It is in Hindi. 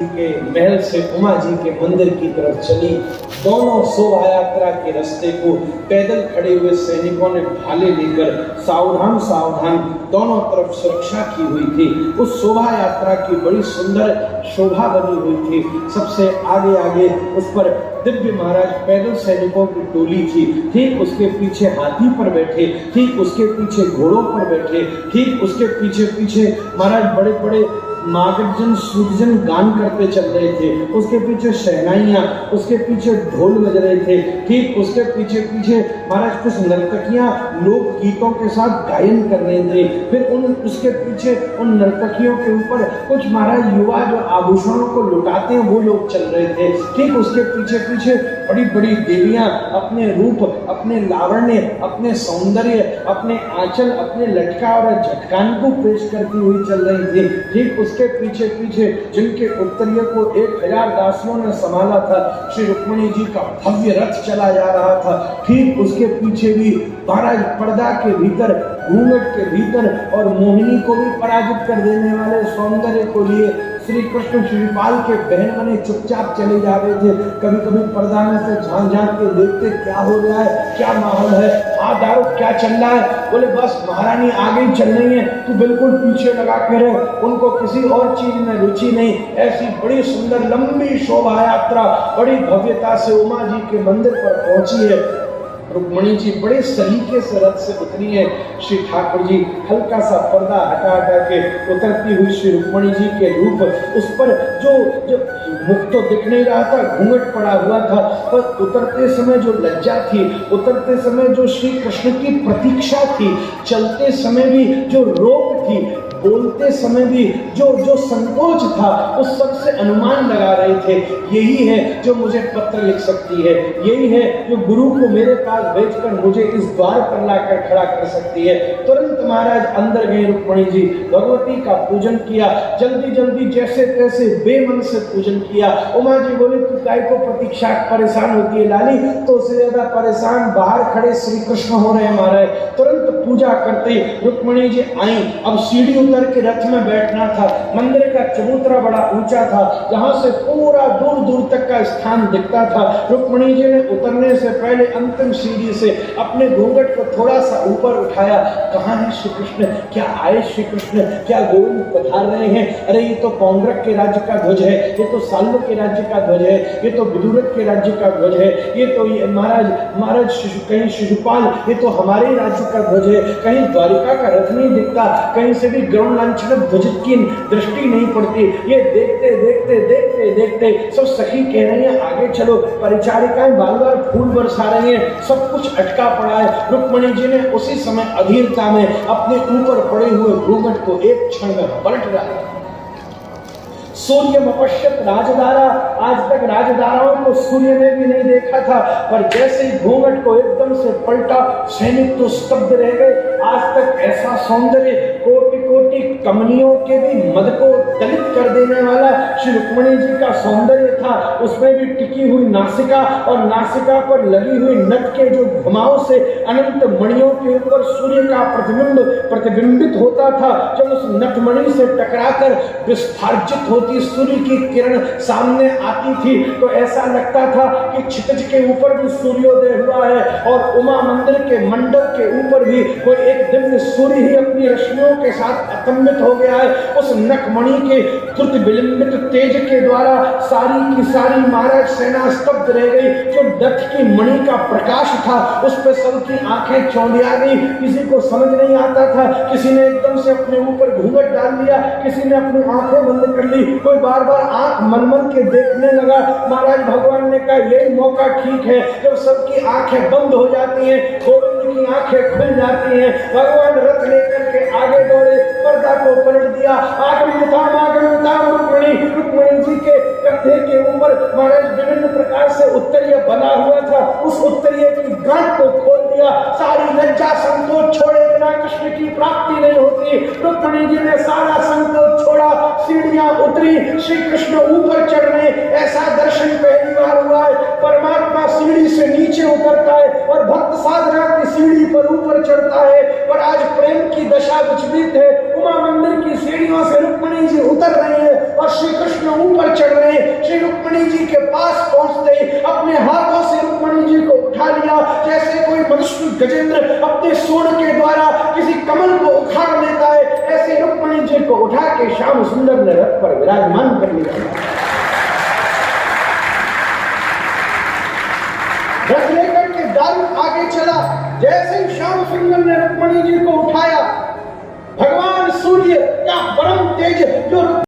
के महल से उमा जी के मंदिर की तरफ चली। दोनों शोभा यात्रा के रास्ते को पैदल खड़े हुए सैनिकों ने भाले लेकर सावधान सावधान दोनों तरफ सुरक्षा की हुई थी। उस शोभा यात्रा की बड़ी सुंदर शोभा बनी हुई थी। सबसे आगे आगे उस पर दिव्य महाराज पैदल सैनिकों की टोली थी। ठीक उसके पीछे हाथी पर बैठे, ठीक उसके पीछे घोड़ों पर बैठे, ठीक उसके पीछे पीछे महाराज बड़े बड़े नागजन सूर्यजन गान करते चल रहे थे। उसके पीछे शहनाइयाँ, उसके पीछे ढोल बज रहे थे। ठीक उसके पीछे पीछे महाराज कुछ नर्तकियाँ लोक गीतों के साथ गायन कर रहे थे। फिर उसके पीछे उन नर्तकियों के ऊपर कुछ महाराज युवा जो आभूषणों को लुटाते हैं वो लोग चल रहे थे। ठीक उसके पीछे पीछे बड़ी बड़ी देवियाँ अपने रूप, अपने लावण्य, अपने सौंदर्य, अपने आंचल, अपने लटका और झटकान को पेश करती हुई चल रही थी। ठीक उसके पीछे पीछे जिनके उत्तरीय को 1000 दासियों ने संभाला था, श्री रुक्मिणी जी का भव्य रथ चला जा रहा था। ठीक उसके पीछे भी महाराज पर्दा के भीतर, घूंघट के भीतर और मोहिनी को भी पराजित कर देने वाले सौंदर्य को लिए श्री कृष्ण श्रीपाल के बहन बने चुपचाप चले जा रहे थे। कभी कभी पर्दा में से झांक झांक के देखते क्या हो रहा है, क्या माहौल है, दारू क्या चल रहा है। बोले बस महारानी आगे ही चल रही है, तू बिल्कुल पीछे लगा के रहे। उनको किसी और चीज में रुचि नहीं। ऐसी बड़ी सुंदर लंबी शोभा यात्रा बड़ी भव्यता से उमा जी के मंदिर पर पहुंची है। रुक्मिणी जी बड़े सलीके से रथ से उतरी है। श्री ठाकुर जी हल्का सा पर्दा हटा हटा के उतरती हुई श्री रुक्मिणी जी के रूप, उस पर जो मुख तो दिख नहीं रहा था, घूंघट पड़ा हुआ था, पर उतरते समय जो लज्जा थी, उतरते समय जो श्री कृष्ण की प्रतीक्षा थी, चलते समय भी जो रोक थी, बोलते समय भी जो संकोच था, उस सब से अनुमान लगा रहे थे यही है जो मुझे पत्र लिख सकती है, यही है जो गुरु को मेरे पास भेजकर मुझे इस द्वार पर लाकर खड़ा कर सकती है। तुरंत महाराज अंदर गए। रुक्मिणी जी भगवती का पूजन किया, जल्दी जल्दी जैसे तैसे बेमन से पूजन किया। उमा जी बोले तू काय को प्रतीक्षा परेशान होती है लाली, तो उससे ज्यादा परेशान बाहर खड़े श्री कृष्ण हो रहे हैं महाराज। तुरंत पूजा करते रुक्मिणी जी आई। अब सीढ़ी उतर के रथ में बैठना था। मंदिर का चबूतरा बड़ा ऊंचा था, जहां से पूरा दूर दूर तक का स्थान दिखता था। रुक्मिणी जी ने उतरने से पहले अंतिम सीढ़ी से अपने घूंघट को थोड़ा सा ऊपर उठाया। कहाँ है श्री कृष्ण? क्या आए श्री कृष्ण? क्या गोविंद पधार रहे हैं? अरे ये तो पौंड्रक के राज्य का ध्वज है, ये तो साल्व के राज्य का ध्वज है, ये तो विदुरथ के राज्य का ध्वज है, ये तो महाराज कहीं शिशुपाल, ये तो हमारे राज्य का ध्वज है। कहीं द्वारिका का रथ नहीं दिखता, कहीं से भी गरुड़ लांछन ध्वज की दृष्टि नहीं पड़ती। ये देखते देखते देखते देखते सब सखी कह रही हैं आगे चलो, परिचारिकाएं बार बार फूल बरसा रही हैं, सब कुछ अटका पड़ा है। रुक्मिणी जी ने उसी समय अधीरता में अपने ऊपर पड़े हुए घूंघट को एक क्षण में पलट डाला। सूर्य मपश्यत राजदारा, आज तक राजदाराओं को सूर्य ने भी नहीं देखा था, पर जैसे ही घूंघट को एकदम से पलटा सैनिक तो स्तब्ध रह गए। आज तक ऐसा सौंदर्य कोटि कोटि कमनियों के भी मद को दलित कर देने वाला श्री रुक्मिणी जी का सौंदर्य था। उसमें भी टिकी हुई नासिका और नासिका पर लगी हुई नट के जो घुमाव से अनंत मणियों के ऊपर सूर्य का प्रतिबिंबित होता था। जब उस नटमणि से टकराकर विस्फार्जित होती सूर्य की किरण सामने आती थी तो ऐसा लगता था कि क्षितिज के ऊपर भी सूर्योदय हुआ है और उमा मंदिर के मंडप के ऊपर भी कोई एक दिव्य सूर्य ही अपनी रश्मियों के साथ अतंबित हो गया है। उस नखमणि के द्रुत विलंबित तेज के द्वारा सारी की सारी महाराज सेना स्तब्ध रह गई। जो दत्त की मणि का प्रकाश था उस पर सबकी आंखें चौंधिया गई। किसी को समझ नहीं आता था, किसी ने एकदम से अपने ऊपर घूंघट डाल लिया, किसी ने अपनी आंखें बंद कर ली, कोई बार बार आंख मन के देखने लगा। महाराज भगवान ने कहा यही मौका ठीक है जब सबकी आंखें बंद हो जाती हैं, गोविंद की आंखें खुल जाती हैं। भगवान रथ लेकर के आगे दौड़े, पर्दा को पलट दिया। रुक्मिणी जी के कंधे के ऊपर महाराज विभिन्न प्रकार से उत्तरीय बना हुआ था, उस उत्तरीय की गांठ को खोल दिया। सारी लज्जा संकोच छोड़े बिना कृष्ण की प्राप्ति नहीं होती। रुक्मिणी जी ने सारा संकोच छोड़ा, सीढ़ियां उतरी, श्री कृष्ण ऊपर चढ़ रहे। ऐसा दर्शन पहली बार हुआ है। परमात्मा सीढ़ी से नीचे उतरता है और भक्त साधना की सीढ़ी पर ऊपर चढ़ता है। पर आज प्रेम की दशा विचलित है। उमा मंदिर की सीढ़ियों से रुक्मिणी जी उतर रहे हैं और श्री कृष्ण ऊपर चढ़ रहे हैं। श्री रुक्मिणी जी के पास पहुंचते ही अपने हाथों से रुक्मिणी जी को उठा लिया, जैसे कोई मनुष्य गजेंद्र अपने सूंड के द्वारा किसी कमल को उखाड़ लेता है, ऐसे रुक्मिणी जी को उठा के श्याम सुंदर ने रथ पर विराजमान कर लिया। रथ लेकर के दारुण आगे चला। जैसे ही श्याम सुंदर ने रुक्मिणी जी को उठाया, भगवान सूर्य का परम तेज जो